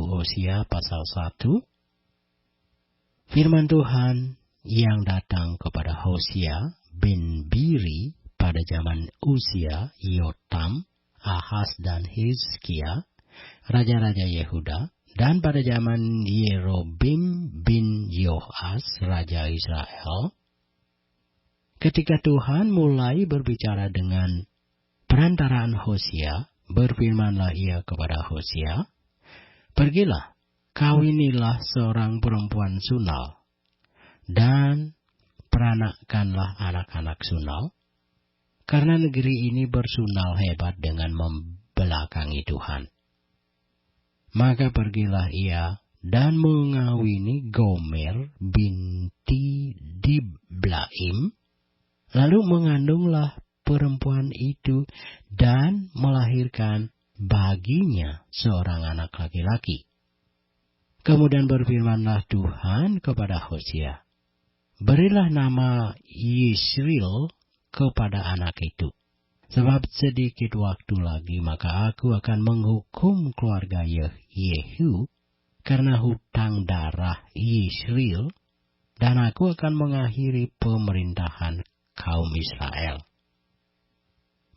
Hosea pasal 1. Firman Tuhan yang datang kepada Hosea bin Biri pada zaman Uzia, Yotam, Ahaz dan Hizkia, raja-raja Yehuda, dan pada zaman Yerobim bin Yoas, raja Israel. Ketika Tuhan mulai berbicara dengan perantaraan Hosea, berfirmanlah ia kepada Hosea, "Pergilah, kawinilah seorang perempuan sunal, dan peranakkanlah anak-anak sunal, karena negeri ini bersunal hebat dengan membelakangi Tuhan." Maka pergilah ia dan mengawini Gomer binti Diblaim, lalu mengandunglah perempuan itu dan melahirkan baginya seorang anak laki-laki. Kemudian berfirmanlah Tuhan kepada Hosea, "Berilah nama Yisrael kepada anak itu, sebab sedikit waktu lagi maka aku akan menghukum keluarga Yehu karena hutang darah Yisrael, dan aku akan mengakhiri pemerintahan kaum Israel.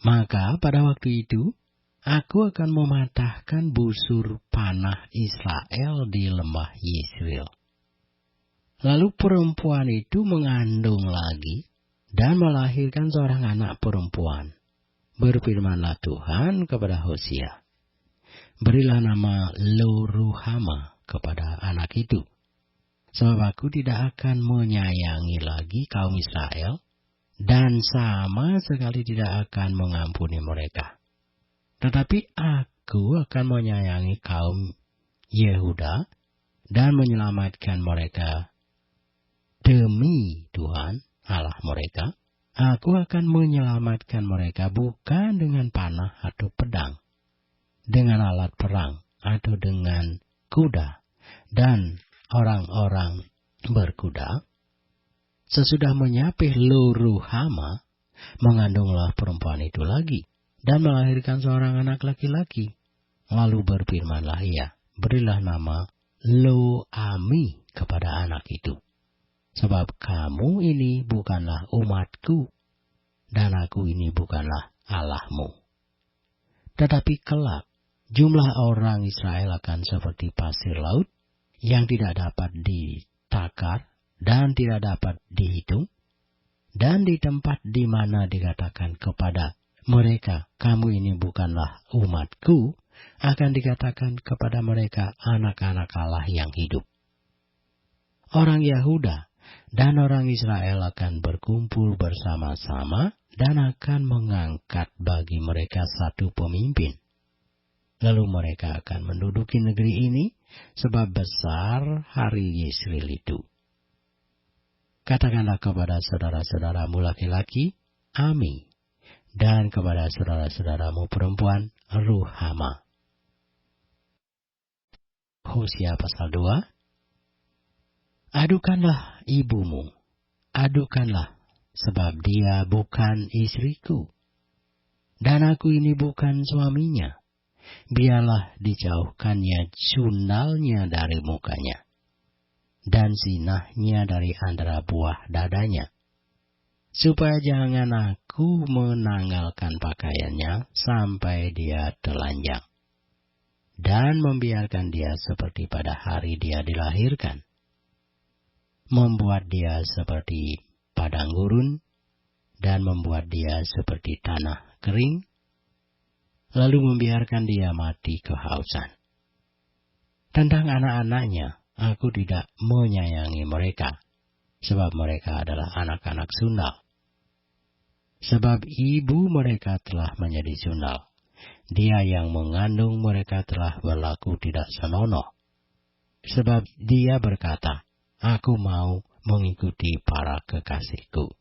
Maka pada waktu itu aku akan mematahkan busur panah Israel di lembah Yisrael." Lalu perempuan itu mengandung lagi dan melahirkan seorang anak perempuan. Berfirmanlah Tuhan kepada Hosea, "Berilah nama Lo-ruhama kepada anak itu, sebab aku tidak akan menyayangi lagi kaum Israel, dan sama sekali tidak akan mengampuni mereka. Tetapi aku akan menyayangi kaum Yehuda dan menyelamatkan mereka demi Tuhan Allah mereka. Aku akan menyelamatkan mereka bukan dengan panah atau pedang, dengan alat perang atau dengan kuda dan orang-orang berkuda." Sesudah menyapih Lo-ruhama, mengandunglah perempuan itu lagi dan melahirkan seorang anak laki-laki. Lalu berfirmanlah ia, "Berilah nama Lo-ami kepada anak itu, sebab kamu ini bukanlah umatku, dan aku ini bukanlah Allahmu. Tetapi kelak jumlah orang Israel akan seperti pasir laut yang tidak dapat ditakar dan tidak dapat dihitung, dan di tempat di mana dikatakan kepada mereka, 'Kamu ini bukanlah umatku,' akan dikatakan kepada mereka, 'Anak-anak Allah yang hidup.' Orang Yahuda dan orang Israel akan berkumpul bersama-sama dan akan mengangkat bagi mereka satu pemimpin. Lalu mereka akan menduduki negeri ini, sebab besar hari Yisrael itu. Katakanlah kepada saudara-saudaramu laki-laki, 'Ami,' dan kepada saudara-saudaramu perempuan, 'Ruhama.'" Hosea pasal 2. "Adukanlah ibumu, adukanlah, sebab dia bukan istriku, dan aku ini bukan suaminya. Biarlah dijauhkannya sundalnya dari mukanya, dan zinahnya dari antara buah dadanya, supaya jangan aku menanggalkan pakaiannya sampai dia telanjang, dan membiarkan dia seperti pada hari dia dilahirkan, membuat dia seperti padang gurun, dan membuat dia seperti tanah kering, lalu membiarkan dia mati kehausan. Tentang anak-anaknya, aku tidak menyayangi mereka, sebab mereka adalah anak-anak sundal. Sebab ibu mereka telah menjadi sundal, dia yang mengandung mereka telah berlaku tidak senonoh. Sebab dia berkata, 'Aku mau mengikuti para kekasihku,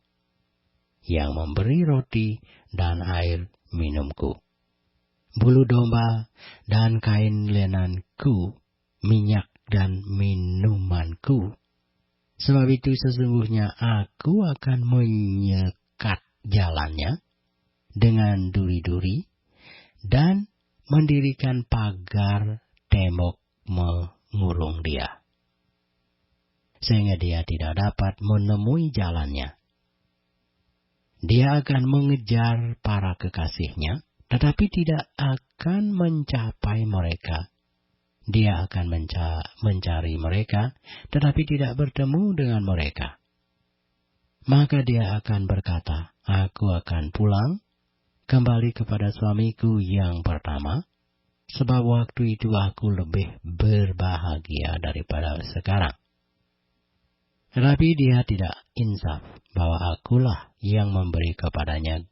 yang memberi roti dan air minumku, bulu domba dan kain lenanku, minyak dan minumanku. Sebab itu sesungguhnya aku akan menyekat jalannya dengan duri-duri, dan mendirikan pagar tembok sehingga dia tidak dapat menemui jalannya. Dia akan mengejar para kekasihnya, tetapi tidak akan mencapai mereka. Dia akan mencari mereka, tetapi tidak bertemu dengan mereka. Maka dia akan berkata, "Aku akan pulang kembali kepada suamiku yang pertama, sebab waktu itu aku lebih berbahagia daripada sekarang." Tetapi dia tidak insaf bahwa akulah yang memberi kepadanya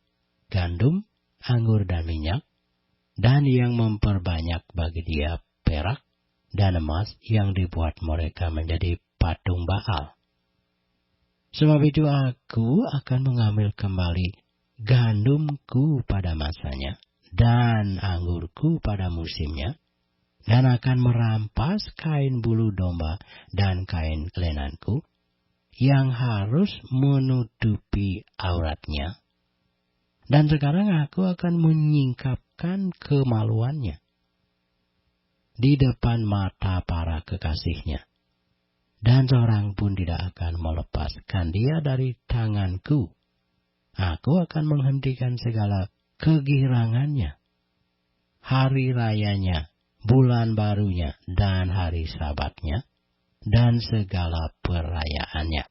gandum, anggur dan minyak, dan yang memperbanyak bagi dia perak dan emas yang dibuat mereka menjadi patung Baal. Sebab itu aku akan mengambil kembali gandumku pada masanya, dan anggurku pada musimnya, dan akan merampas kain bulu domba dan kain lenanku, yang harus menutupi auratnya. Dan sekarang aku akan menyingkapkan kemaluannya di depan mata para kekasihnya, dan seorang pun tidak akan melepaskan dia dari tanganku. Aku akan menghentikan segala kegirangannya, hari rayanya, bulan barunya, dan hari sabatnya, dan segala perayaannya.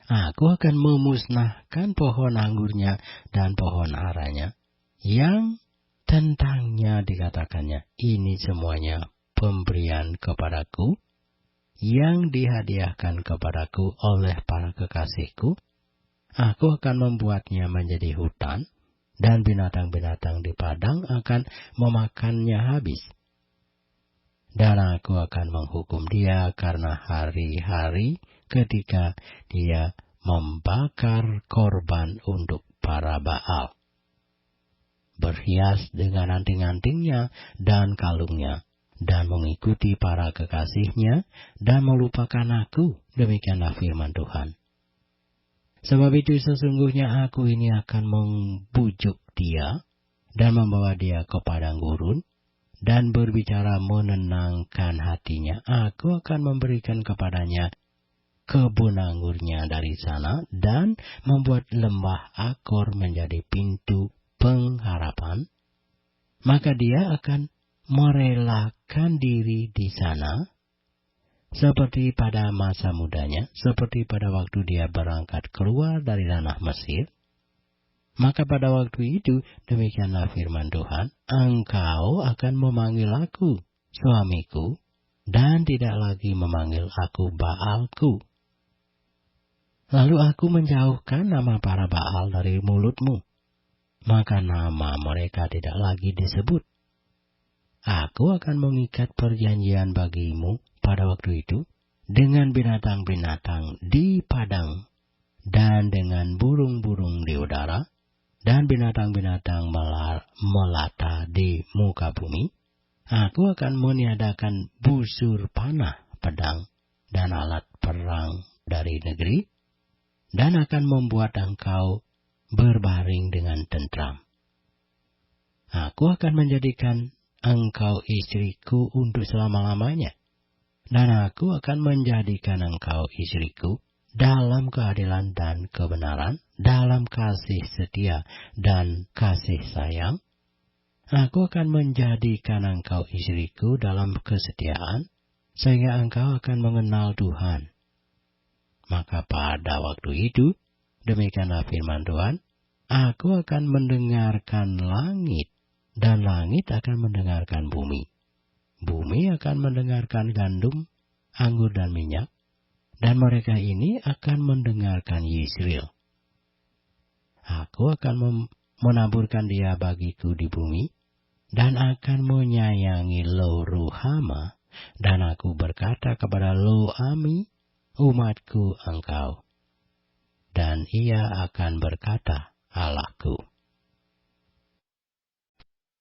Aku akan memusnahkan pohon anggurnya dan pohon aranya, yang tentangnya dikatakannya, "Ini semuanya pemberian kepadaku, yang dihadiahkan kepadaku oleh para kekasihku. Aku akan membuatnya menjadi hutan, dan binatang-binatang di padang akan memakannya habis. Dan aku akan menghukum dia karena hari-hari ketika dia membakar korban untuk para Baal, berhias dengan anting-antingnya dan kalungnya, dan mengikuti para kekasihnya, dan melupakan aku." Demikianlah firman Tuhan. "Sebab itu sesungguhnya aku ini akan membujuk dia, dan membawa dia ke padang gurun, dan berbicara menenangkan hatinya. Aku akan memberikan kepadanya kebun anggurnya dari sana, dan membuat lembah Akor menjadi pintu pengharapan. Maka dia akan merelakan diri di sana, seperti pada masa mudanya, seperti pada waktu dia berangkat keluar dari tanah Mesir. Maka pada waktu itu, demikianlah firman Tuhan, engkau akan memanggil aku suamiku, dan tidak lagi memanggil aku Baalku. Lalu aku menjauhkan nama para Baal dari mulutmu, maka nama mereka tidak lagi disebut. Aku akan mengikat perjanjian bagimu pada waktu itu dengan binatang-binatang di padang, dan dengan burung-burung di udara, dan binatang-binatang melata di muka bumi. Aku akan meniadakan busur panah, pedang, dan alat perang dari negeri, dan akan membuat engkau berbaring dengan tentram. Aku akan menjadikan engkau istriku untuk selama-lamanya, dan aku akan menjadikan engkau istriku dalam keadilan dan kebenaran, dalam kasih setia dan kasih sayang. Aku akan menjadikan engkau istriku dalam kesetiaan, sehingga engkau akan mengenal Tuhan. Maka pada waktu itu, demikianlah firman Tuhan, aku akan mendengarkan langit, dan langit akan mendengarkan bumi. Bumi akan mendengarkan gandum, anggur dan minyak, dan mereka ini akan mendengarkan Yisrael. Aku akan menaburkan dia bagiku di bumi, dan akan menyayangi Lo-ruhama, dan aku berkata kepada Lo-ami, umatku engkau, dan ia akan berkata, Allahku.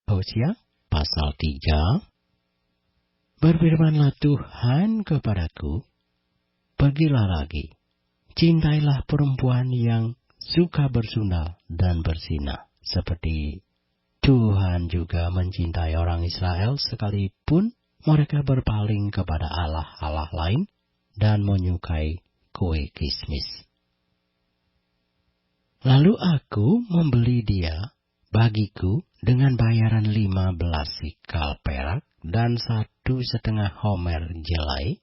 Hosea pasal 3. Berfirmanlah Tuhan kepadaku, pergilah lagi, cintailah perempuan yang suka bersundal dan berzinah, seperti Tuhan juga mencintai orang Israel sekalipun mereka berpaling kepada Allah-Allah lain dan menyukai kue kismis. Lalu aku membeli dia bagiku dengan bayaran 15 sikal perak dan 1,5 homer jelai.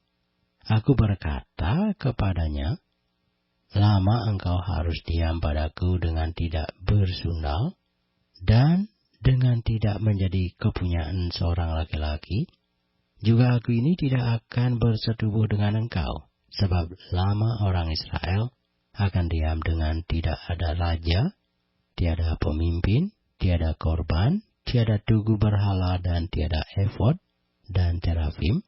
Aku berkata kepadanya, lama engkau harus diam padaku dengan tidak bersundal, dan dengan tidak menjadi kepunyaan seorang laki-laki. Juga aku ini tidak akan bersetubuh dengan engkau, sebab lama orang Israel akan diam dengan tidak ada raja, tiada pemimpin, tiada korban, tiada tugu berhala, dan tiada efod dan terafim.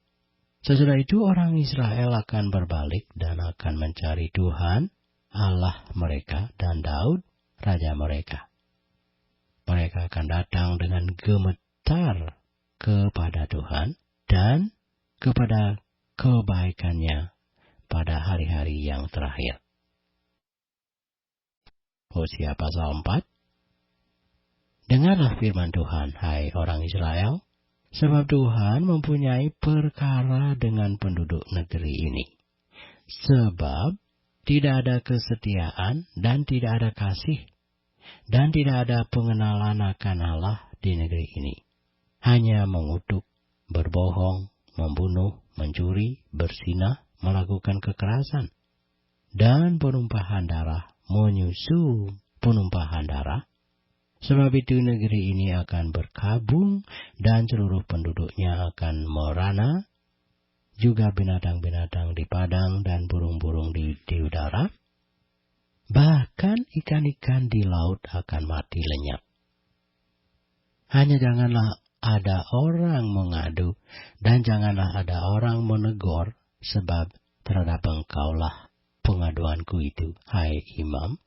Sesudah itu orang Israel akan berbalik dan akan mencari Tuhan, Allah mereka, dan Daud, raja mereka. Mereka akan datang dengan gemetar kepada Tuhan dan kepada kebaikannya pada hari-hari yang terakhir. Hosea pasal 4. Dengarlah firman Tuhan, hai orang Israel, sebab Tuhan mempunyai perkara dengan penduduk negeri ini. Sebab tidak ada kesetiaan dan tidak ada kasih, dan tidak ada pengenalan akan Allah di negeri ini. Hanya mengutuk, berbohong, membunuh, mencuri, berzinah, melakukan kekerasan, dan penumpahan darah, menyusul penumpahan darah. Sebab itu negeri ini akan berkabung dan seluruh penduduknya akan merana, juga binatang-binatang di padang dan burung-burung di udara. Bahkan ikan-ikan di laut akan mati lenyap. Hanya janganlah ada orang mengadu dan janganlah ada orang menegur, sebab terhadap engkaulah pengaduanku itu, hai imam.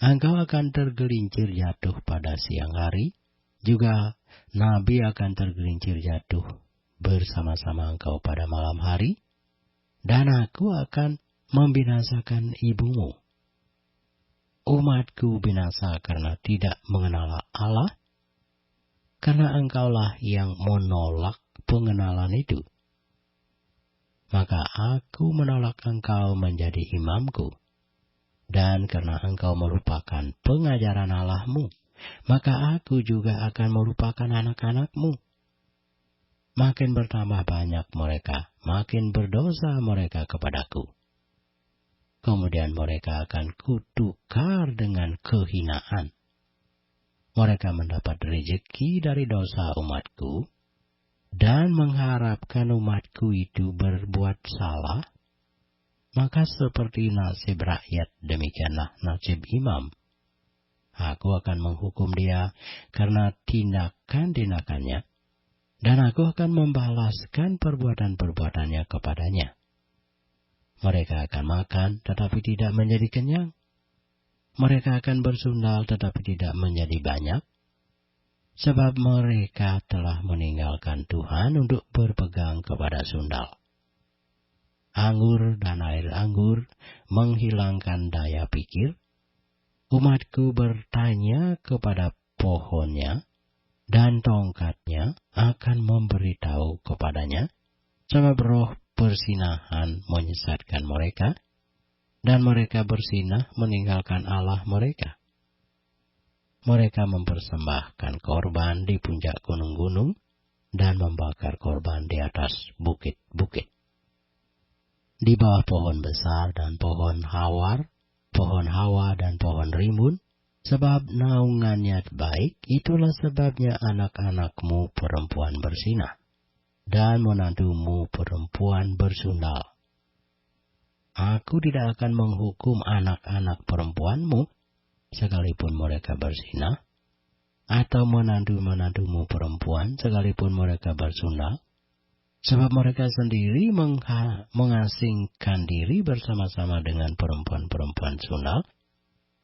Engkau akan tergelincir jatuh pada siang hari, juga nabi akan tergelincir jatuh bersama-sama engkau pada malam hari, dan aku akan membinasakan ibumu. Umatku binasa karena tidak mengenal Allah, karena engkaulah yang menolak pengenalan itu. Maka aku menolak engkau menjadi imamku. Dan karena engkau merupakan pengajaran Allahmu, maka aku juga akan merupakan anak-anakmu. Makin bertambah banyak mereka, makin berdosa mereka kepadaku. Kemudian mereka akan kutukar dengan kehinaan. Mereka mendapat rezeki dari dosa umatku, dan mengharapkan umatku itu berbuat salah. Maka seperti nasib rakyat, demikianlah nasib imam. Aku akan menghukum dia karena tindakan-tindakannya, dan aku akan membalaskan perbuatan-perbuatannya kepadanya. Mereka akan makan, tetapi tidak menjadi kenyang. Mereka akan bersundal, tetapi tidak menjadi banyak. Sebab mereka telah meninggalkan Tuhan untuk berpegang kepada sundal. Anggur dan air anggur menghilangkan daya pikir. Umatku bertanya kepada pohonnya, dan tongkatnya akan memberitahu kepadanya, sebab roh persinahan menyesatkan mereka, dan mereka bersinah meninggalkan Allah mereka. Mereka mempersembahkan korban di puncak gunung-gunung, dan membakar korban di atas bukit-bukit. Di bawah pohon besar dan pohon hawa dan pohon rimbun, sebab naungannya baik, itulah sebabnya anak-anakmu perempuan bersinah, dan menantumu perempuan bersundal. Aku tidak akan menghukum anak-anak perempuanmu, sekalipun mereka bersinah, atau menantu-menantumu perempuan, sekalipun mereka bersundal. Sebab mereka sendiri mengasingkan diri bersama-sama dengan perempuan-perempuan sundal,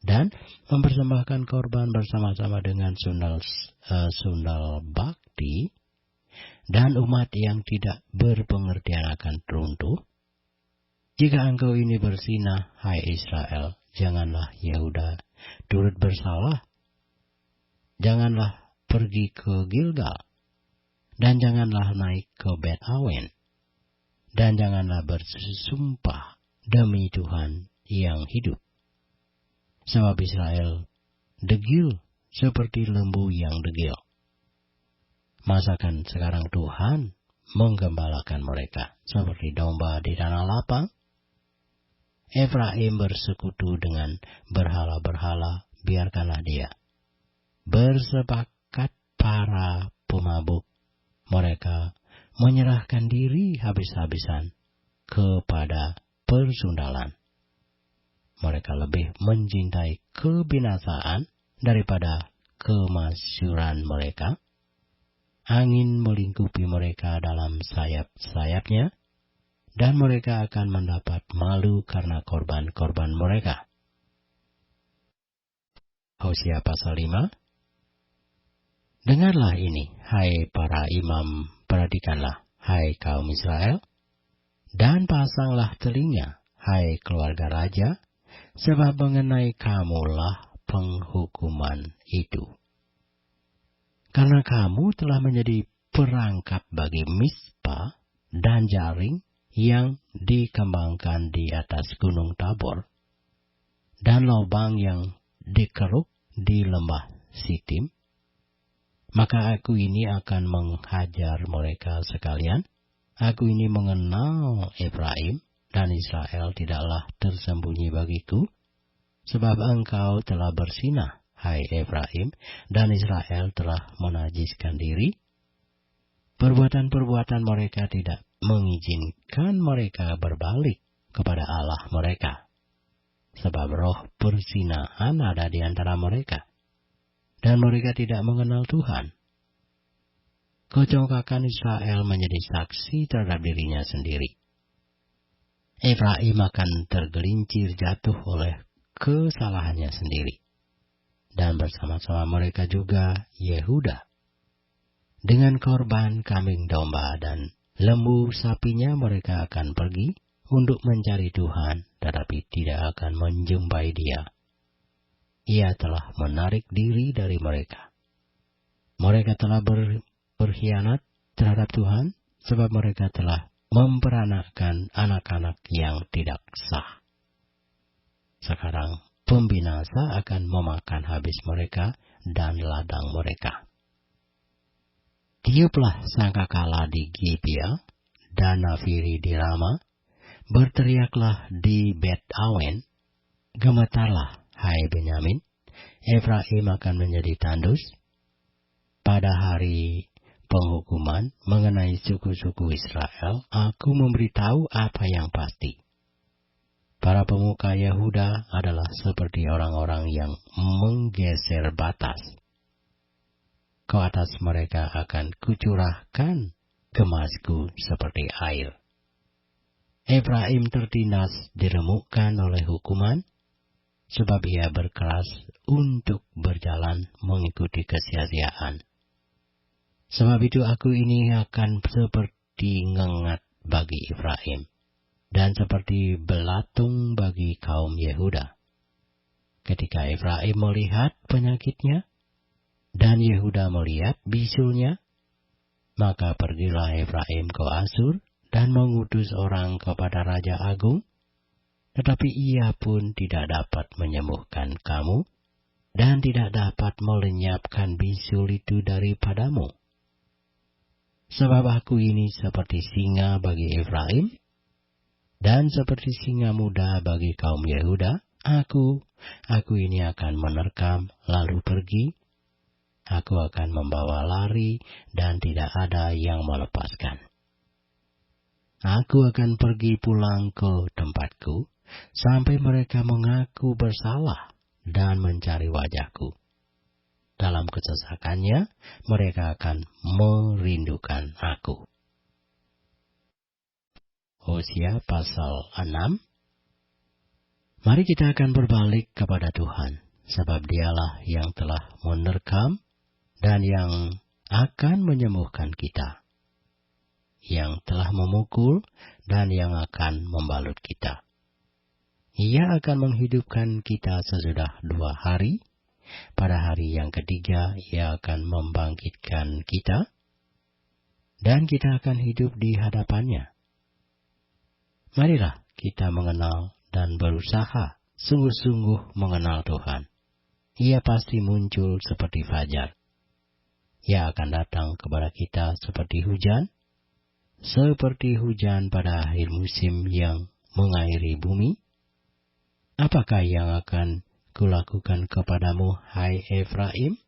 dan mempersembahkan korban bersama-sama dengan sundal bakti, dan umat yang tidak berpengertian akan runtuh. Jika engkau ini bersinah, hai Israel, janganlah Yehuda turut bersalah. Janganlah pergi ke Gilgal, dan janganlah naik ke Bet Awen. dan janganlah bersumpah demi Tuhan yang hidup. Sebab Israel degil seperti lembu yang degil. Masakan sekarang Tuhan menggembalakan mereka seperti domba di tanah lapang? Efraim bersekutu dengan berhala-berhala, biarkanlah dia. Bersepakat para pemabuk, mereka menyerahkan diri habis-habisan kepada persundalan. Mereka lebih mencintai kebinasaan daripada kemasyuran mereka. Angin melingkupi mereka dalam sayap-sayapnya, dan mereka akan mendapat malu karena korban-korban mereka. Hosea pasal 5. Dengarlah ini, hai para imam, perhatikanlah, hai kaum Israel, dan pasanglah telinga, hai keluarga raja, sebab mengenai kamulah penghukuman itu. Karena kamu telah menjadi perangkap bagi mispa dan jaring yang dikembangkan di atas gunung Tabor, dan lubang yang dikeruk di lembah Sitim, maka aku ini akan menghajar mereka sekalian. Aku ini mengenal Efraim, dan Israel tidaklah tersembunyi bagiku, sebab engkau telah bersinah, hai Efraim, dan Israel telah menajiskan diri. Perbuatan-perbuatan mereka tidak mengizinkan mereka berbalik kepada Allah mereka, sebab roh persinahan ada di antara mereka, dan mereka tidak mengenal Tuhan. Kecongkakan Israel menjadi saksi terhadap dirinya sendiri. Efraim akan tergelincir jatuh oleh kesalahannya sendiri, dan bersama-sama mereka juga Yehuda. Dengan korban kambing domba dan lembu sapinya mereka akan pergi untuk mencari Tuhan, tetapi tidak akan menjumpai Dia. Ia telah menarik diri dari mereka. Mereka telah berkhianat terhadap Tuhan, sebab mereka telah memperanakkan anak-anak yang tidak sah. Sekarang pembinasa akan memakan habis mereka dan ladang mereka. Tiuplah sangkakala di Gibea dan nafiri di Rama, berteriaklah di Bet Awen, gemetarlah, hai Benyamin, Efraim akan menjadi tandus. Pada hari penghukuman mengenai suku-suku Israel, aku memberitahu apa yang pasti. Para pemuka Yehuda adalah seperti orang-orang yang menggeser batas. Ke atas mereka akan kucurahkan gemasku seperti air. Efraim tertindas diremukkan oleh hukuman, sebab ia berkeras untuk berjalan mengikuti kesia-siaan. Sebab itu aku ini akan seperti ngengat bagi Efraim, dan seperti belatung bagi kaum Yehuda. Ketika Efraim melihat penyakitnya, dan Yehuda melihat bisulnya, maka pergilah Efraim ke Asur, dan mengutus orang kepada Raja Agung, tetapi ia pun tidak dapat menyembuhkan kamu, dan tidak dapat melenyapkan bisul itu daripadamu. Sebab aku ini seperti singa bagi Efraim, dan seperti singa muda bagi kaum Yehuda. Aku ini akan menerkam lalu pergi. Aku akan membawa lari, dan tidak ada yang melepaskan. Aku akan pergi pulang ke tempatku, sampai mereka mengaku bersalah dan mencari wajahku. Dalam kesesakannya, mereka akan merindukan aku. Hosea pasal 6. Mari kita akan berbalik kepada Tuhan, sebab Dialah yang telah menerkam dan yang akan menyembuhkan kita, yang telah memukul dan yang akan membalut kita. Ia akan menghidupkan kita sesudah 2 hari. Pada hari yang ketiga, Ia akan membangkitkan kita, dan kita akan hidup di hadapannya. Marilah kita mengenal dan berusaha sungguh-sungguh mengenal Tuhan. Ia pasti muncul seperti fajar. Ia akan datang kepada kita seperti hujan pada akhir musim yang mengairi bumi. Apakah yang akan kulakukan kepadamu, hai Efraim?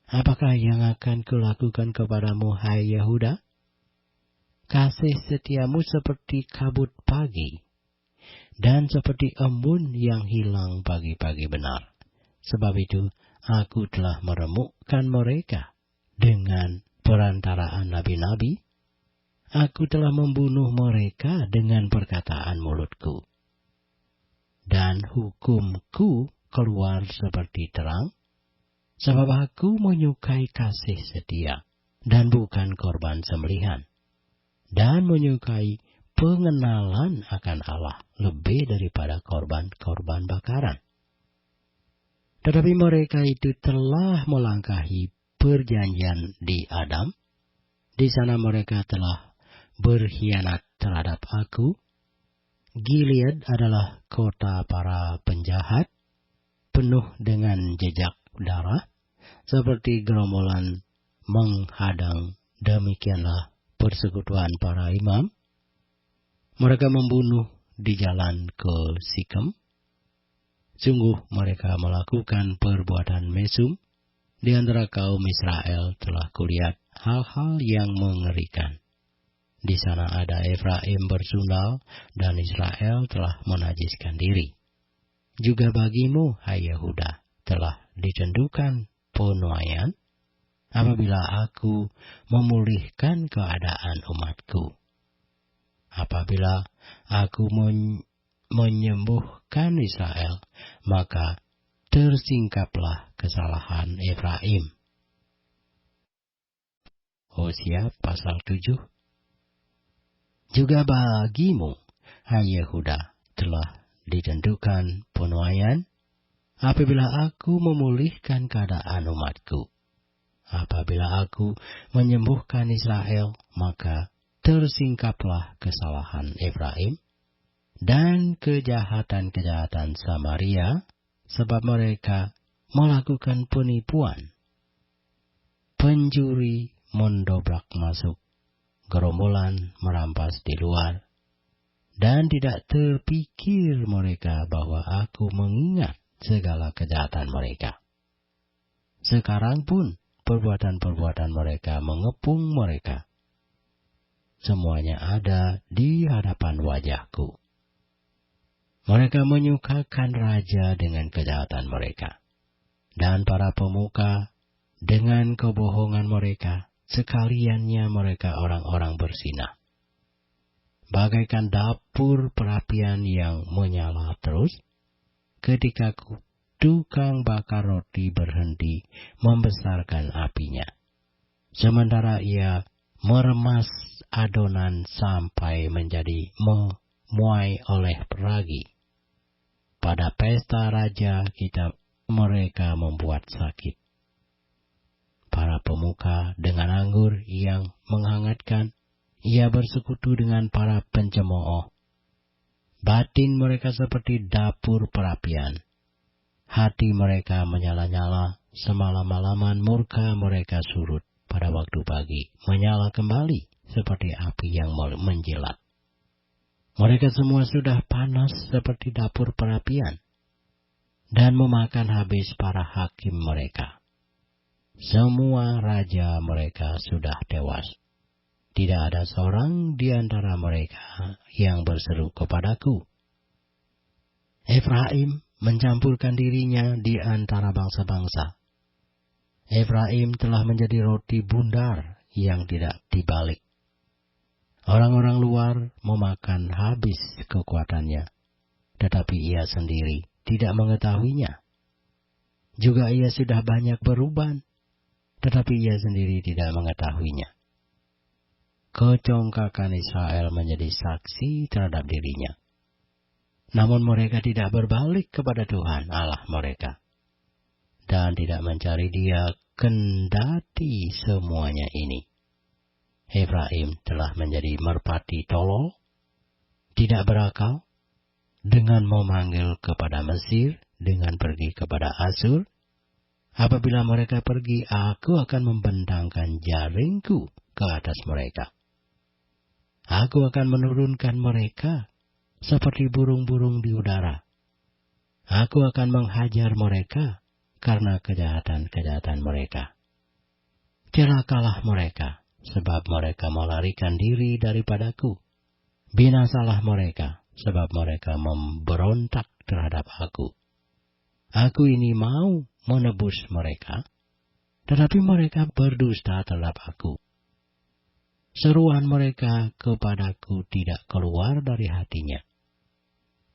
Apakah yang akan kulakukan kepadamu, hai Yehuda? Kasih setiamu seperti kabut pagi, dan seperti embun yang hilang pagi-pagi benar. Sebab itu, aku telah meremukkan mereka dengan perantaraan nabi-nabi. Aku telah membunuh mereka dengan perkataan mulutku. Dan hukumku keluar seperti terang, sebab aku menyukai kasih setia, dan bukan korban sembelihan, dan menyukai pengenalan akan Allah lebih daripada korban-korban bakaran. Tetapi mereka itu telah melangkahi perjanjian di Adam. Di sana mereka telah berkhianat terhadap aku. Gilead adalah kota para penjahat, penuh dengan jejak darah, seperti gerombolan menghadang. Demikianlah persekutuan para imam. Mereka membunuh di jalan ke Sikem. Sungguh mereka melakukan perbuatan mesum. Di antara kaum Israel telah kulihat hal-hal yang mengerikan. Di sana ada Efraim bersundal, dan Israel telah menajiskan diri. Juga bagimu, hai Yehuda, telah ditentukan penuaian, apabila aku memulihkan keadaan umatku. Apabila aku menyembuhkan Israel, maka tersingkaplah kesalahan Efraim. Hosea pasal 7. Juga bagimu, hai Yehuda, telah ditentukan penuaian, apabila aku memulihkan keadaan umatku. Apabila aku menyembuhkan Israel, maka tersingkaplah kesalahan Efraim dan kejahatan-kejahatan Samaria, sebab mereka melakukan penipuan. Pencuri mendobrak masuk, gerombolan merampas di luar, dan tidak terpikir mereka bahwa aku mengingat segala kejahatan mereka. Sekarang pun perbuatan-perbuatan mereka mengepung mereka. Semuanya ada di hadapan wajahku. Mereka menyukakan raja dengan kejahatan mereka, dan para pemuka dengan kebohongan mereka. Sekaliannya mereka orang-orang bersinah, bagaikan dapur perapian yang menyala terus, ketika tukang bakar roti berhenti membesarkan apinya, sementara ia meremas adonan sampai menjadi memuai oleh peragi. Pada pesta raja mereka membuat sakit. Para pemuka dengan anggur yang menghangatkan, ia bersekutu dengan para pencemooh. Batin mereka seperti dapur perapian. Hati mereka menyala-nyala, semalam-malaman murka mereka surut. Pada waktu pagi, menyala kembali seperti api yang menjilat. Mereka semua sudah panas seperti dapur perapian, dan memakan habis para hakim mereka. Semua raja mereka sudah tewas. Tidak ada seorang di antara mereka yang berseru kepadaku. Efraim mencampurkan dirinya di antara bangsa-bangsa. Efraim telah menjadi roti bundar yang tidak dibalik. Orang-orang luar memakan habis kekuatannya, tetapi ia sendiri tidak mengetahuinya. Juga ia sudah banyak beruban, tetapi ia sendiri tidak mengetahuinya. Kecongkakan Israel menjadi saksi terhadap dirinya. Namun mereka tidak berbalik kepada Tuhan Allah mereka, dan tidak mencari Dia kendati semuanya ini. Efraim telah menjadi merpati tolol, tidak berakal dengan memanggil kepada Mesir, dengan pergi kepada Asur? Apabila mereka pergi, aku akan membentangkan jaringku ke atas mereka. Aku akan menurunkan mereka seperti burung-burung di udara. Aku akan menghajar mereka karena kejahatan-kejahatan mereka. Celakalah mereka, sebab mereka melarikan diri daripadaku. Binasalah mereka, sebab mereka memberontak terhadap aku. Aku ini mau menebus mereka, tetapi mereka berdusta terhadap aku. Seruan mereka kepadaku tidak keluar dari hatinya,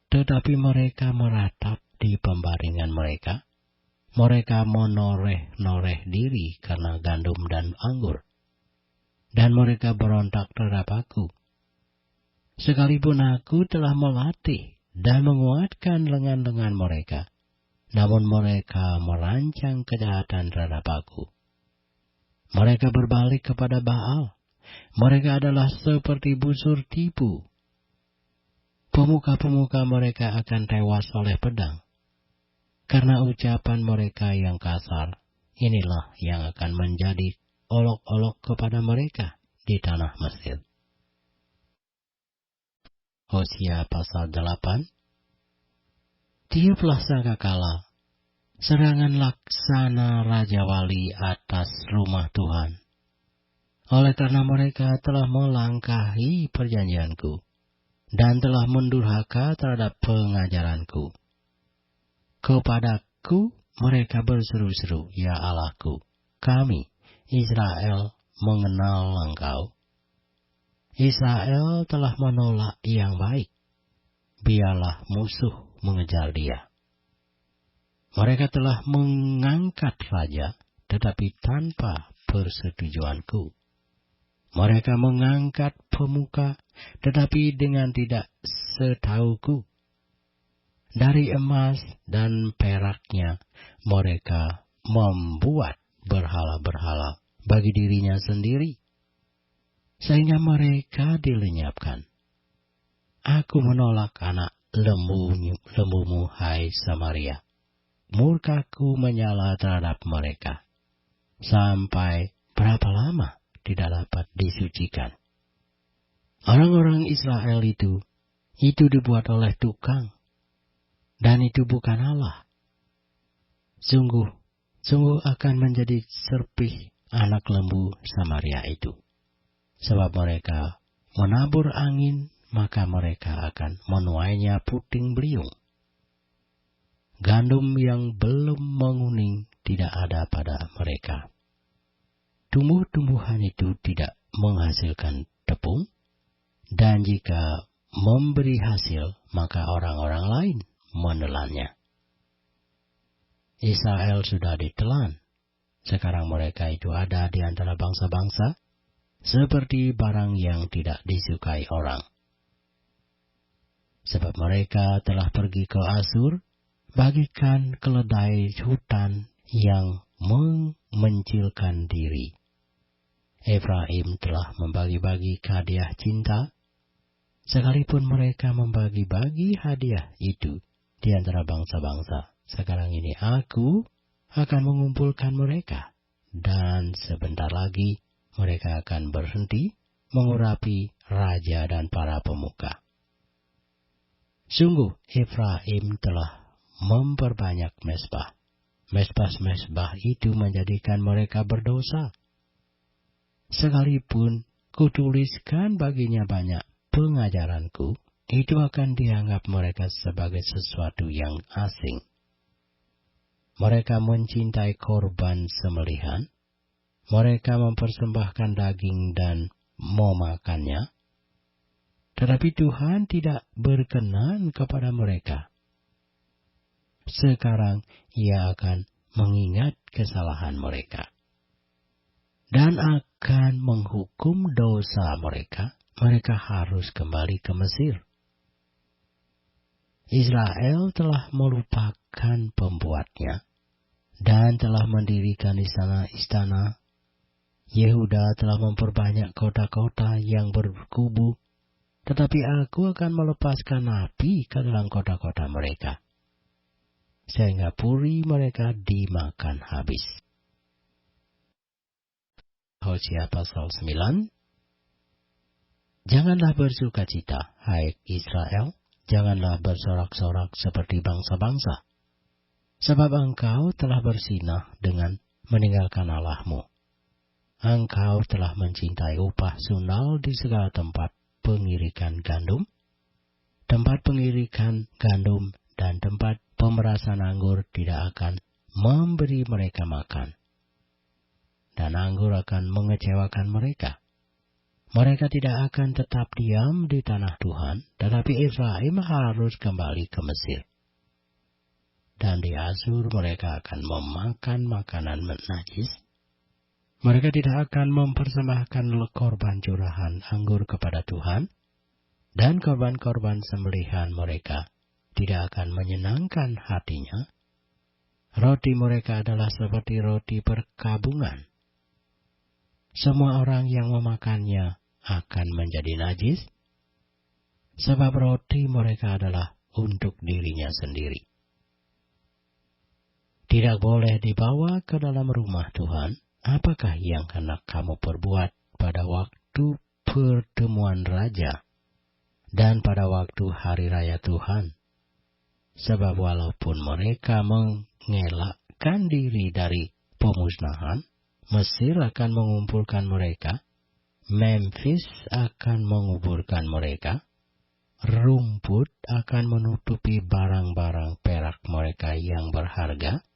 tetapi mereka meratap di pembaringan mereka. Mereka menoreh-noreh diri karena gandum dan anggur, dan mereka berontak terhadap aku. Sekalipun aku telah melatih dan menguatkan lengan-lengan mereka, namun mereka merancang kejahatan terhadap aku. Mereka berbalik kepada Baal. Mereka adalah seperti busur tipu. Pemuka-pemuka mereka akan tewas oleh pedang. Karena ucapan mereka yang kasar, inilah yang akan menjadi olok-olok kepada mereka di tanah Mesir. Hosea pasal 8. Tiuplah sangkakala, serangan laksana Raja Wali atas rumah Tuhan. Oleh karena mereka telah melangkahi perjanjianku, dan telah mendurhaka terhadap pengajaranku. Kepadaku mereka berseru-seru, ya Allahku, kami, Israel, mengenal Engkau. Israel telah menolak yang baik, biarlah musuh mengejar dia. Mereka telah mengangkat raja, tetapi tanpa persetujuanku. Mereka mengangkat pemuka, tetapi dengan tidak setahuku. Dari emas dan peraknya, mereka membuat berhala-berhala bagi dirinya sendiri, sehingga mereka dilenyapkan. Aku menolak anak lembumu, hai Samaria. Murkaku menyala terhadap mereka. Sampai berapa lama tidak dapat disucikan? Orang-orang Israel itu dibuat oleh tukang, dan itu bukan Allah. Sungguh akan menjadi serpih anak lembu Samaria itu. Sebab mereka menabur angin, maka mereka akan menuainya puting beliung. Gandum yang belum menguning tidak ada pada mereka. Tumbuh-tumbuhan itu tidak menghasilkan tepung, dan jika memberi hasil, maka orang-orang lain menelannya. Israel sudah ditelan. Sekarang mereka itu ada di antara bangsa-bangsa, seperti barang yang tidak disukai orang. Sebab mereka telah pergi ke Asur, bagikan keledai hutan yang mencilkan diri. Efraim telah membagi-bagi hadiah cinta, sekalipun mereka membagi-bagi hadiah itu di antara bangsa-bangsa. Sekarang ini aku akan mengumpulkan mereka, dan sebentar lagi mereka akan berhenti mengurapi raja dan para pemuka. Sungguh Efraim telah memperbanyak mezbah. Mezbah itu menjadikan mereka berdosa. Sekalipun kutuliskan baginya banyak pengajaranku, itu akan dianggap mereka sebagai sesuatu yang asing. Mereka mencintai korban sembelihan. Mereka mempersembahkan daging dan memakannya. Tetapi Tuhan tidak berkenan kepada mereka. Sekarang Ia akan mengingat kesalahan mereka, dan akan menghukum dosa mereka. Mereka harus kembali ke Mesir. Israel telah melupakan pembuatnya, dan telah mendirikan istana-istana. Yehuda telah memperbanyak kota-kota yang berkubu. tetapi aku akan melepaskan api ke dalam kota-kota mereka, sehingga puri mereka dimakan habis. Hosea pasal 9. Janganlah bersukacita, hai Israel, janganlah bersorak-sorak seperti bangsa-bangsa, sebab engkau telah bersinah dengan meninggalkan Allahmu. Engkau telah mencintai upah sundal di segala tempat pengirikan gandum, tempat pengirikan gandum dan tempat pemerasan anggur tidak akan memberi mereka makan, dan anggur akan mengecewakan mereka. Mereka tidak akan tetap diam di tanah Tuhan, tetapi Efraim harus kembali ke Mesir. Dan di Asur mereka akan memakan makanan najis. Mereka tidak akan mempersembahkan korban curahan anggur kepada Tuhan, dan korban-korban sembelihan mereka tidak akan menyenangkan hatinya. Roti mereka adalah seperti roti perkabungan. Semua orang yang memakannya akan menjadi najis, sebab roti mereka adalah untuk dirinya sendiri. Tidak boleh dibawa ke dalam rumah Tuhan. Apakah yang hendak kamu perbuat pada waktu pertemuan raja dan pada waktu hari raya Tuhan? Sebab walaupun mereka mengelakkan diri dari pemusnahan, Mesir akan mengumpulkan mereka, Memphis akan menguburkan mereka, rumput akan menutupi barang-barang perak mereka yang berharga,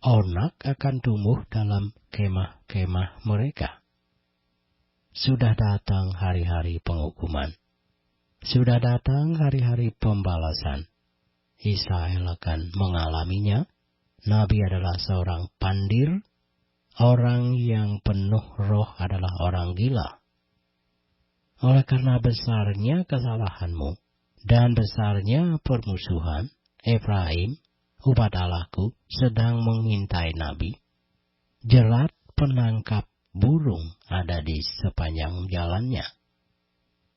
onak akan tumbuh dalam kemah-kemah mereka. Sudah datang hari-hari penghukuman. Sudah datang hari-hari pembalasan. Israel akan mengalaminya. Nabi adalah seorang pandir. Orang yang penuh roh adalah orang gila. Oleh karena besarnya kesalahanmu dan besarnya permusuhan, Efraim, umat Allahku, sedang mengintai nabi. Jerat penangkap burung ada di sepanjang jalannya.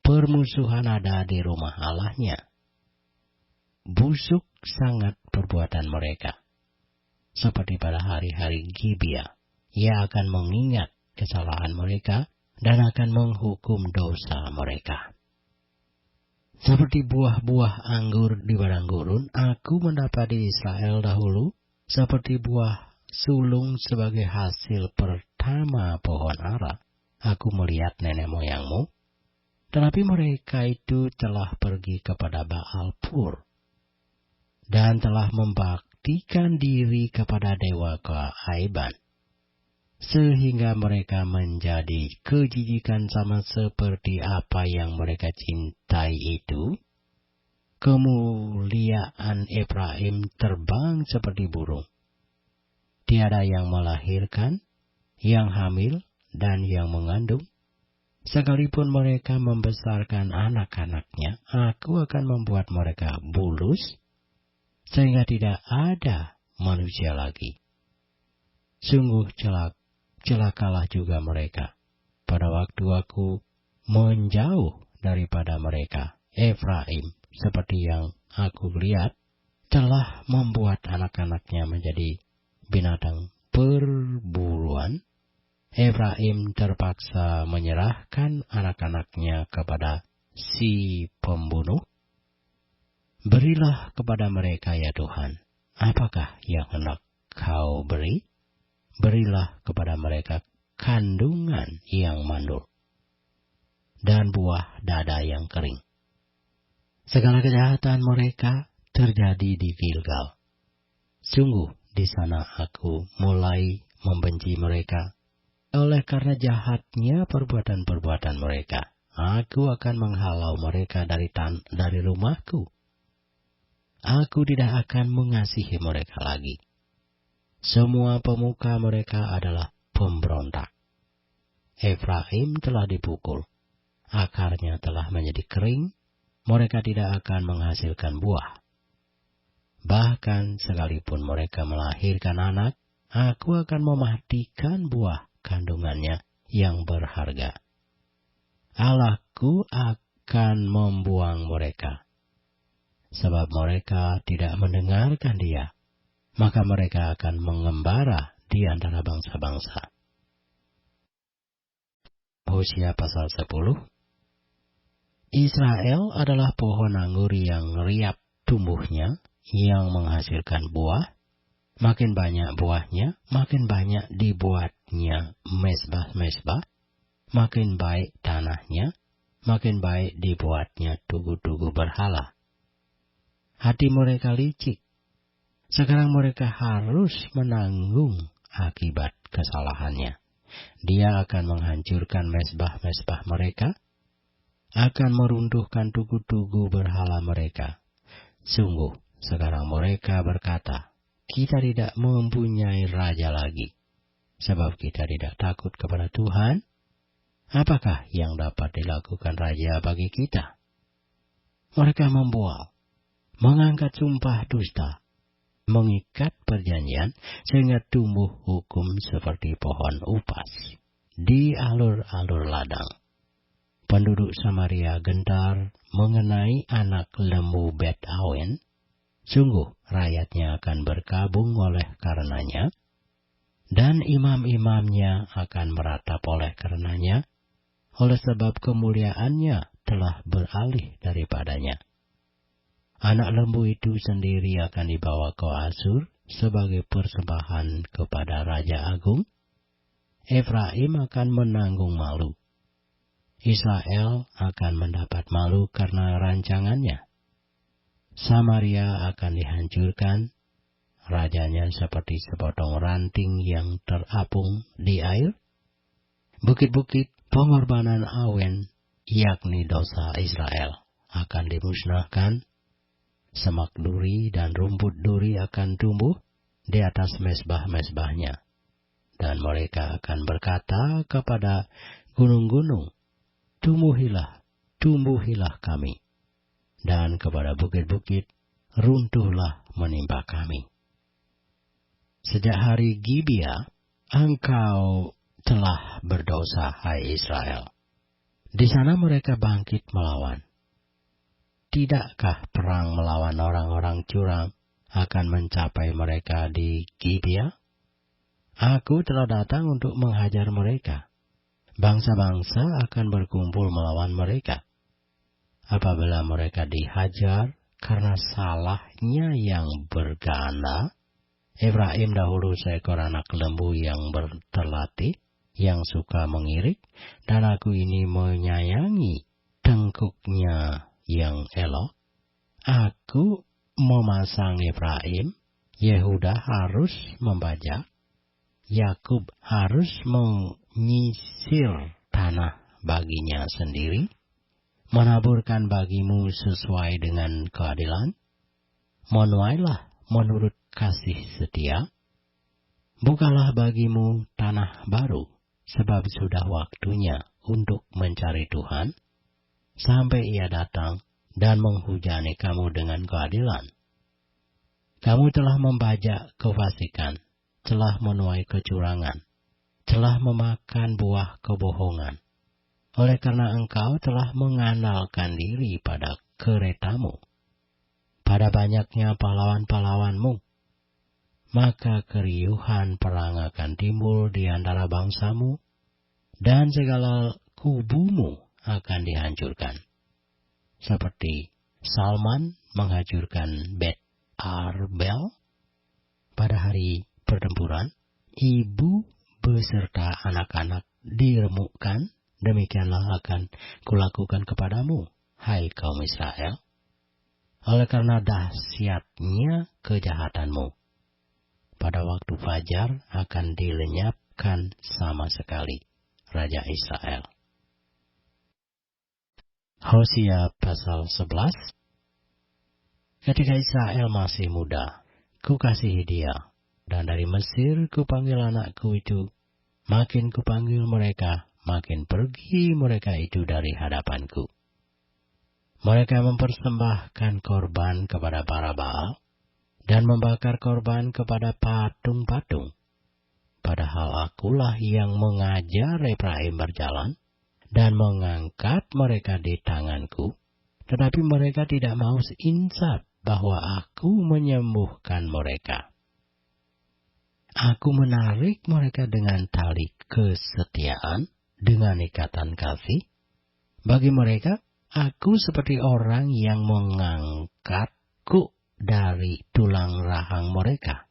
Permusuhan ada di rumah Allahnya. Busuk sangat perbuatan mereka. Seperti pada hari-hari Gibea, ia akan mengingat kesalahan mereka dan akan menghukum dosa mereka. Seperti buah-buah anggur di padang gurun, aku mendapati Israel dahulu, seperti buah sulung sebagai hasil pertama pohon ara. Aku melihat nenek moyangmu, tetapi mereka itu telah pergi kepada Baal Pur, dan telah membaktikan diri kepada dewa keaiban, sehingga mereka menjadi kejijikan sama seperti apa yang mereka cintai itu. Kemuliaan Efraim terbang seperti burung. Tiada yang melahirkan, yang hamil, dan yang mengandung. Sekalipun mereka membesarkan anak-anaknya, aku akan membuat mereka bulus, sehingga tidak ada manusia lagi. Sungguh celakalah juga mereka. Pada waktu aku menjauh daripada mereka, Efraim, seperti yang aku lihat, telah membuat anak-anaknya menjadi binatang perburuan. Efraim terpaksa menyerahkan anak-anaknya kepada si pembunuh. Berilah kepada mereka ya Tuhan, apakah yang hendak kau beri? Berilah kepada mereka kandungan yang mandul dan buah dada yang kering. Segala kejahatan mereka terjadi di Gilgal. Sungguh di sana aku mulai membenci mereka. Oleh karena jahatnya perbuatan-perbuatan mereka, aku akan menghalau mereka dari rumahku. Aku tidak akan mengasihi mereka lagi. Semua pemuka mereka adalah pemberontak. Efraim telah dipukul, akarnya telah menjadi kering, mereka tidak akan menghasilkan buah. Bahkan sekalipun mereka melahirkan anak, aku akan mematikan buah kandungannya yang berharga. Allahku akan membuang mereka. Sebab mereka tidak mendengarkan Dia, maka mereka akan mengembara di antara bangsa-bangsa. Hosea pasal 10. Israel adalah pohon anggur yang riap tumbuhnya, yang menghasilkan buah. Makin banyak buahnya, makin banyak dibuatnya mezbah-mezbah. Makin baik tanahnya, makin baik dibuatnya tugu-tugu berhala. Hati mereka licik. Sekarang mereka harus menanggung akibat kesalahannya. Dia akan menghancurkan mezbah-mezbah mereka, akan meruntuhkan tugu-tugu berhala mereka. Sungguh, sekarang mereka berkata, kita tidak mempunyai raja lagi, sebab kita tidak takut kepada Tuhan. Apakah yang dapat dilakukan raja bagi kita? Mereka membual, mengangkat sumpah dusta, mengikat perjanjian, sehingga tumbuh hukum seperti pohon upas di alur-alur ladang. Penduduk Samaria gentar mengenai anak lembu Bet Awen. Sungguh rakyatnya akan berkabung oleh karenanya, dan imam-imamnya akan meratap oleh karenanya, oleh sebab kemuliaannya telah beralih daripadanya. Anak lembu itu sendiri akan dibawa ke Asur sebagai persembahan kepada Raja Agung. Efraim akan menanggung malu. Israel akan mendapat malu karena rancangannya. Samaria akan dihancurkan, rajanya seperti sepotong ranting yang terapung di air. Bukit-bukit pengorbanan Awen, yakni dosa Israel, akan dimusnahkan. Semak duri dan rumput duri akan tumbuh di atas mezbah-mezbahnya. Dan mereka akan berkata kepada gunung-gunung, tumbuhilah kami. Dan kepada bukit-bukit, runtuhlah menimpa kami. Sejak hari Gibea, engkau telah berdosa, hai Israel. Di sana mereka bangkit melawan. Tidakkah perang melawan orang-orang curang akan mencapai mereka di Gibea? Aku telah datang untuk menghajar mereka. Bangsa-bangsa akan berkumpul melawan mereka. Apabila mereka dihajar karena salahnya yang berganda, Efraim dahulu seekor anak lembu yang berterlatih, yang suka mengirik, dan aku ini menyayangi tengkuknya yang elok. Aku memasang Efraim, Yehuda harus membajak, Yakub harus menyisir tanah baginya sendiri, menaburkan bagimu sesuai dengan keadilan, menuailah menurut kasih setia, bukalah bagimu tanah baru, sebab sudah waktunya untuk mencari Tuhan, sampai Ia datang dan menghujani kamu dengan keadilan. Kamu telah membajak kefasikan, telah menuai kecurangan, telah memakan buah kebohongan. Oleh karena engkau telah mengandalkan diri pada keretamu, pada banyaknya pahlawan-pahlawanmu, maka keriuhan perang akan timbul di antara bangsamu, dan segala kubumu akan dihancurkan. Seperti Salman menghancurkan Bet Arbel pada hari pertempuran, ibu beserta anak-anak diremukkan. Demikianlah akan kulakukan kepadamu, hai kaum Israel, oleh karena dahsyatnya kejahatanmu. Pada waktu fajar akan dilenyapkan sama sekali Raja Israel. Hosea pasal 11. Ketika Israel masih muda, kukasihi dia, dan dari Mesir kupanggil anakku itu, makin kupanggil mereka, makin pergi mereka itu dari hadapanku. Mereka mempersembahkan korban kepada para Baal, dan membakar korban kepada patung-patung. Padahal akulah yang mengajar Efraim berjalan, dan mengangkat mereka di tanganku, tetapi mereka tidak mau insaf bahwa aku menyembuhkan mereka. Aku menarik mereka dengan tali kesetiaan, dengan ikatan kasih. Bagi mereka, aku seperti orang yang mengangkat kuk dari tulang rahang mereka.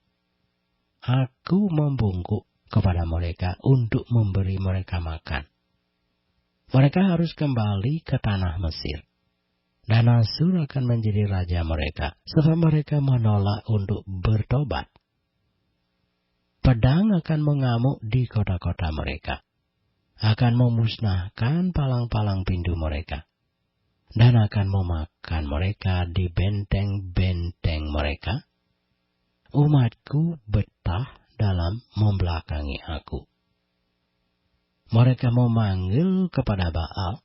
Aku membungkuk kepada mereka untuk memberi mereka makan. Mereka harus kembali ke tanah Mesir. Dan Asyur akan menjadi raja mereka, sebab mereka menolak untuk bertobat. Pedang akan mengamuk di kota-kota mereka, akan memusnahkan palang-palang pintu mereka, dan akan memakan mereka di benteng-benteng mereka. Umatku betah dalam membelakangi aku. Mereka memanggil kepada Baal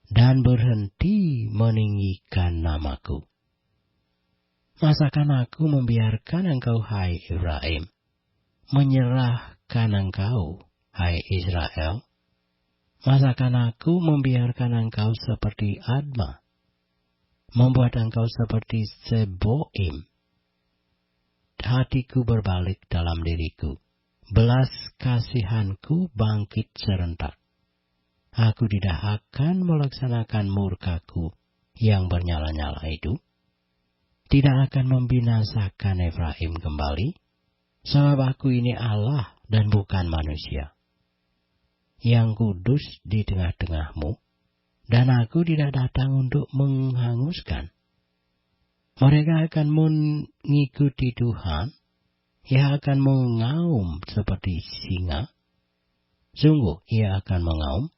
dan berhenti meninggikan namaku. Masakan aku membiarkan engkau, hai Efraim, menyerahkan engkau, hai Israel? Masakan aku membiarkan engkau seperti Adma, membuat engkau seperti Seboim? Hatiku berbalik dalam diriku, belas kasihanku bangkit serentak. Aku tidak akan melaksanakan murkaku yang bernyala-nyala itu. Tidak akan membinasakan Efraim kembali, sebab aku ini Allah dan bukan manusia, yang kudus di tengah-tengahmu, dan aku tidak datang untuk menghanguskan. Mereka akan mengikuti Tuhan, ia akan mengaum seperti singa. Sungguh ia akan mengaum,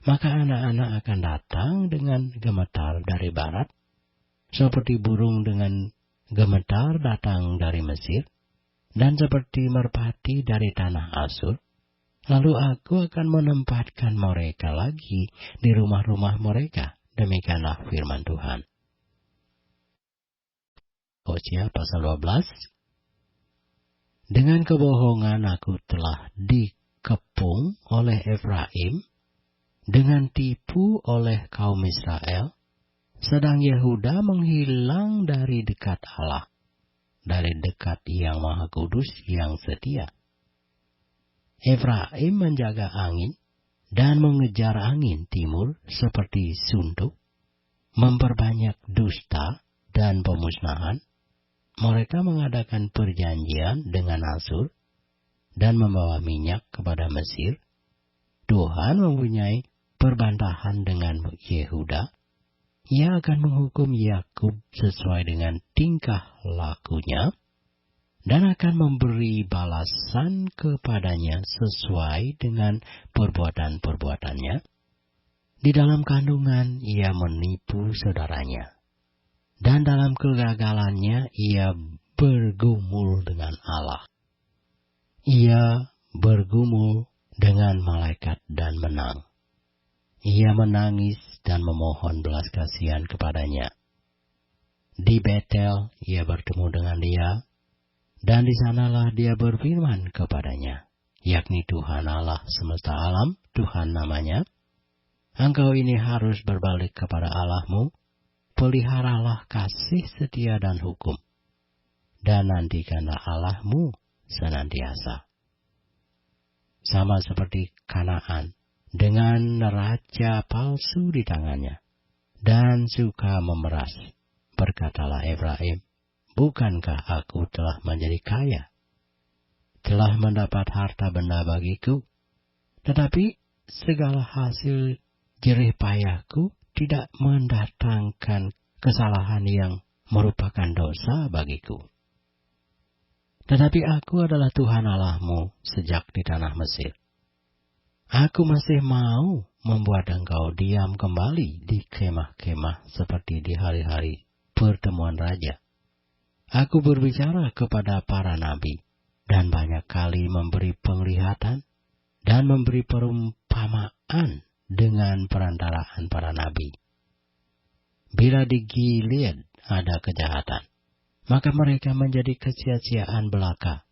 maka anak-anak akan datang dengan gemetar dari barat, seperti burung dengan gemetar datang dari Mesir, dan seperti merpati dari tanah Asyur. Lalu aku akan menempatkan mereka lagi di rumah-rumah mereka. Demikianlah firman Tuhan. Hosea pasal 12. Dengan kebohongan aku telah dikepung oleh Efraim, dengan tipu oleh kaum Israel, sedang Yehuda menghilang dari dekat Allah, dari dekat Yang Maha Kudus yang setia. Efraim menjaga angin dan mengejar angin timur seperti suntuk, memperbanyak dusta dan pemusnahan. Mereka mengadakan perjanjian dengan Asyur dan membawa minyak kepada Mesir. Tuhan mempunyai perbantahan dengan Yehuda. Ia akan menghukum Yakub sesuai dengan tingkah lakunya, dan akan memberi balasan kepadanya sesuai dengan perbuatan-perbuatannya. Di dalam kandungan ia menipu saudaranya, dan dalam kegagalannya ia bergumul dengan Allah. Ia bergumul dengan malaikat dan menang. Ia menangis dan memohon belas kasihan kepadanya. Di Betel ia bertemu dengan dia, dan di sanalah dia berfirman kepadanya, yakni Tuhan Allah semesta alam, Tuhan namanya. Engkau ini harus berbalik kepada Allahmu, peliharalah kasih setia dan hukum, dan nantikanlah Allahmu senantiasa. Sama seperti Kanaan, dengan neraca palsu di tangannya, dan suka memeras. Berkatalah Efraim, bukankah aku telah menjadi kaya, telah mendapat harta benda bagiku? Tetapi segala hasil jerih payahku tidak mendatangkan kesalahan yang merupakan dosa bagiku. Tetapi aku adalah Tuhan Allahmu sejak di tanah Mesir. Aku masih mau membuat engkau diam kembali di kemah-kemah seperti di hari-hari pertemuan raja. Aku berbicara kepada para nabi, dan banyak kali memberi penglihatan, dan memberi perumpamaan dengan perantaraan para nabi. Bila di Gilead ada kejahatan, maka mereka menjadi kesia-siaan belaka.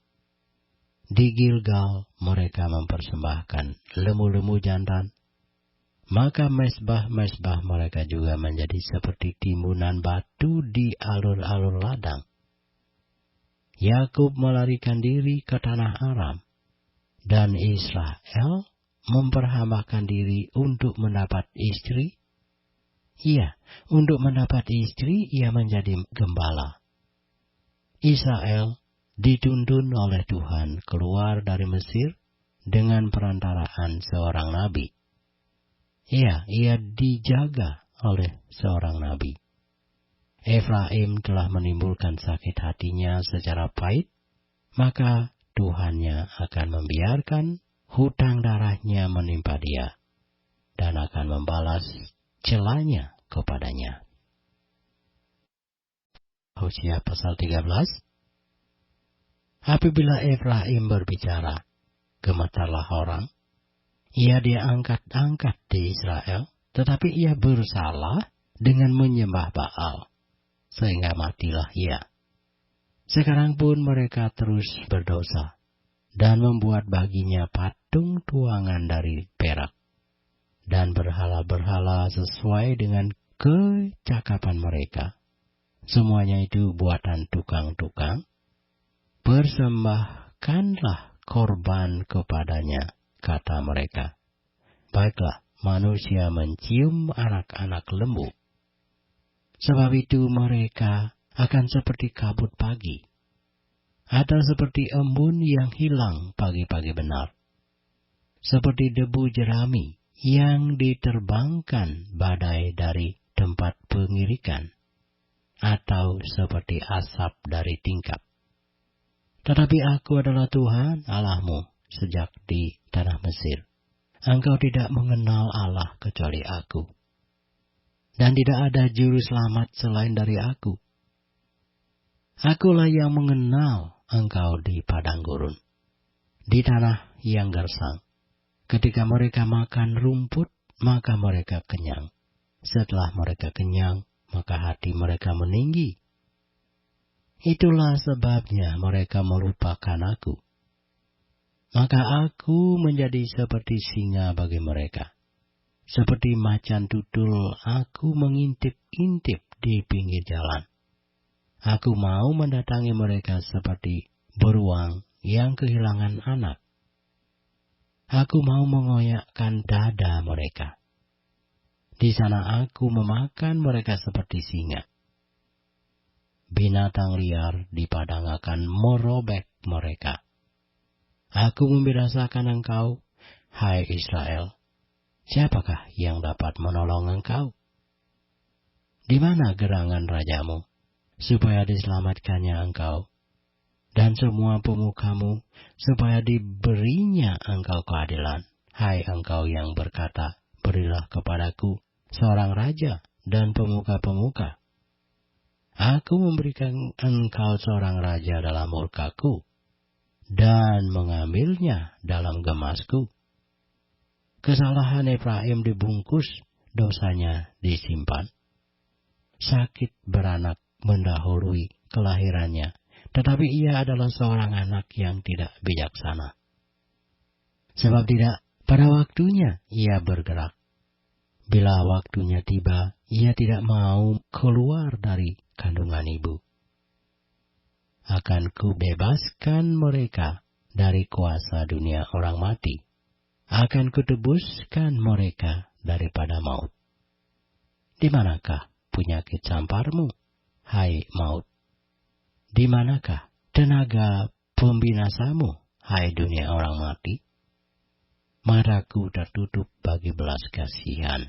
Di Gilgal mereka mempersembahkan lembu-lembu jantan. Maka mesbah-mesbah mereka juga menjadi seperti timbunan batu di alur-alur ladang. Yakub melarikan diri ke tanah Aram, dan Israel memperhambakan diri untuk mendapat istri. Iya, untuk mendapat istri ia menjadi gembala. Israel dituntun oleh Tuhan keluar dari Mesir dengan perantaraan seorang nabi. Ia dijaga oleh seorang nabi. Efraim telah menimbulkan sakit hatinya secara pahit, maka Tuhannya akan membiarkan hutang darahnya menimpa dia, dan akan membalas celanya kepadanya. Hosea pasal 13. Apabila Efraim berbicara, gemetarlah orang. Ia diangkat-angkat di Israel, tetapi ia bersalah dengan menyembah Baal, sehingga matilah ia. Sekarang pun mereka terus berdosa, dan membuat baginya patung tuangan dari perak, dan berhala-berhala sesuai dengan kecakapan mereka. Semuanya itu buatan tukang-tukang. Persembahkanlah korban kepadanya, kata mereka. Baiklah, manusia mencium anak-anak lembu. Sebab itu mereka akan seperti kabut pagi, atau seperti embun yang hilang pagi-pagi benar. Seperti debu jerami yang diterbangkan badai dari tempat pengirikan, atau seperti asap dari tingkap. Tetapi aku adalah Tuhan Allahmu sejak di tanah Mesir. Engkau tidak mengenal Allah kecuali aku, dan tidak ada juru selamat selain dari aku. Akulah yang mengenal engkau di padang gurun, di tanah yang gersang. Ketika mereka makan rumput, maka mereka kenyang. Setelah mereka kenyang, maka hati mereka meninggi. Itulah sebabnya mereka melupakan aku. Maka aku menjadi seperti singa bagi mereka. Seperti macan tutul, aku mengintip-intip di pinggir jalan. Aku mau mendatangi mereka seperti beruang yang kehilangan anak. Aku mau mengoyakkan dada mereka. Di sana aku memakan mereka seperti singa. Binatang liar di padang akan merobek mereka. Aku membinasakan engkau, hai Israel. Siapakah yang dapat menolong engkau? Di mana gerangan rajamu, supaya diselamatkannya engkau, dan semua pemukamu, supaya diberinya engkau keadilan, hai engkau yang berkata, berilah kepadaku seorang raja dan pemuka-pemuka. Aku memberikan engkau seorang raja dalam murkaku, dan mengambilnya dalam gemasku. Kesalahan Efraim dibungkus, dosanya disimpan. Sakit beranak mendahului kelahirannya, tetapi ia adalah seorang anak yang tidak bijaksana. Sebab tidak pada waktunya ia bergerak. Bila waktunya tiba, ia tidak mau keluar dari kandungan ibu. Akan kubebaskan mereka dari kuasa dunia orang mati. Akan kutebuskan mereka daripada maut. Di manakah penyakit samparmu, hai maut? Di manakah tenaga pembinasamu, hai dunia orang mati? Mataku tertutup bagi belas kasihan.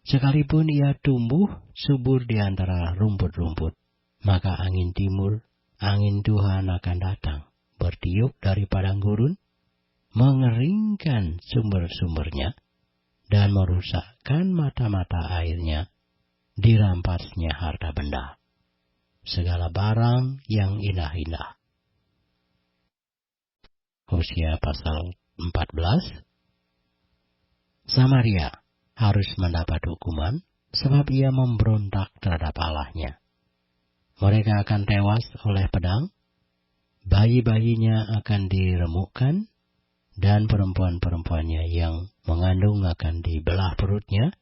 Sekalipun ia tumbuh subur di antara rumput-rumput, maka angin timur, angin Tuhan akan datang, bertiup dari padang gurun, mengeringkan sumber-sumbernya, dan merusakkan mata-mata airnya, dirampasnya harta benda, segala barang yang indah-indah. Hosea pasal 14. Samaria harus mendapat hukuman, sebab ia memberontak terhadap Allahnya. Mereka akan tewas oleh pedang, bayi-bayinya akan diremukkan, dan perempuan-perempuannya yang mengandung akan dibelah perutnya?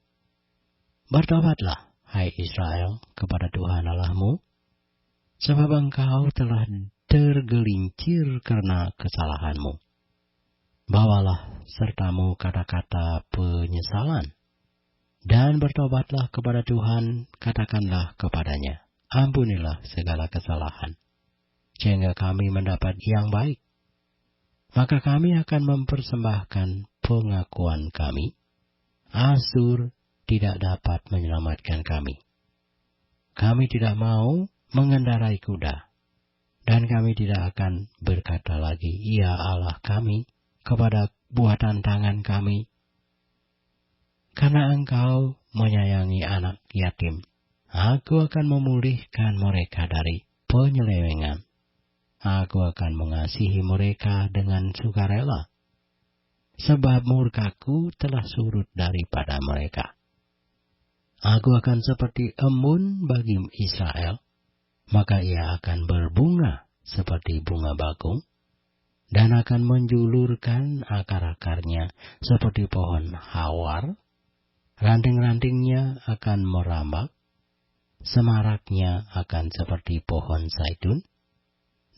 Bertobatlah, hai Israel, kepada Tuhan Allahmu, sebab engkau telah tergelincir karena kesalahanmu. Bawalah sertamu kata-kata penyesalan, dan bertobatlah kepada Tuhan, katakanlah kepadanya, ampunilah segala kesalahan, sehingga kami mendapat yang baik. Maka kami akan mempersembahkan pengakuan kami. Asur tidak dapat menyelamatkan kami. Kami tidak mau mengendarai kuda, dan kami tidak akan berkata lagi, "Ya Allah kami," kepada buatan tangan kami. Karena engkau menyayangi anak yatim, aku akan memulihkan mereka dari penyelewengan. Aku akan mengasihi mereka dengan sukarela, sebab murkaku telah surut daripada mereka. Aku akan seperti embun bagi Israel, maka ia akan berbunga seperti bunga bakung, dan akan menjulurkan akar-akarnya seperti pohon hawar. Ranting-rantingnya akan merambak, semaraknya akan seperti pohon zaitun,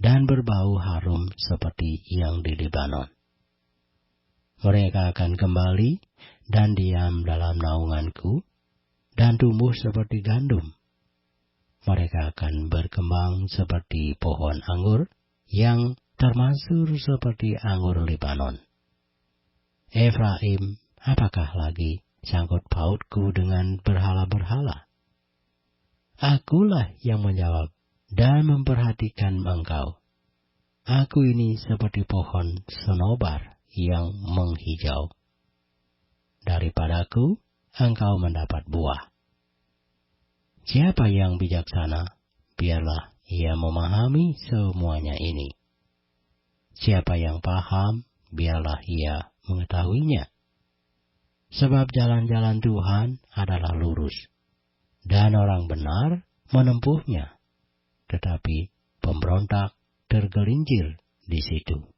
dan berbau harum seperti yang di Libanon. Mereka akan kembali dan diam dalam naunganku, dan tumbuh seperti gandum. Mereka akan berkembang seperti pohon anggur, yang termasur seperti anggur Libanon. Efraim, apakah lagi sangkut pautku dengan berhala-berhala? Akulah yang menjawab dan memperhatikan engkau. Aku ini seperti pohon senobar yang menghijau. Daripadaku engkau mendapat buah. Siapa yang bijaksana, biarlah ia memahami semuanya ini. Siapa yang paham, biarlah ia mengetahuinya. Sebab jalan-jalan Tuhan adalah lurus, dan orang benar menempuhnya, tetapi pemberontak tergelincir di situ.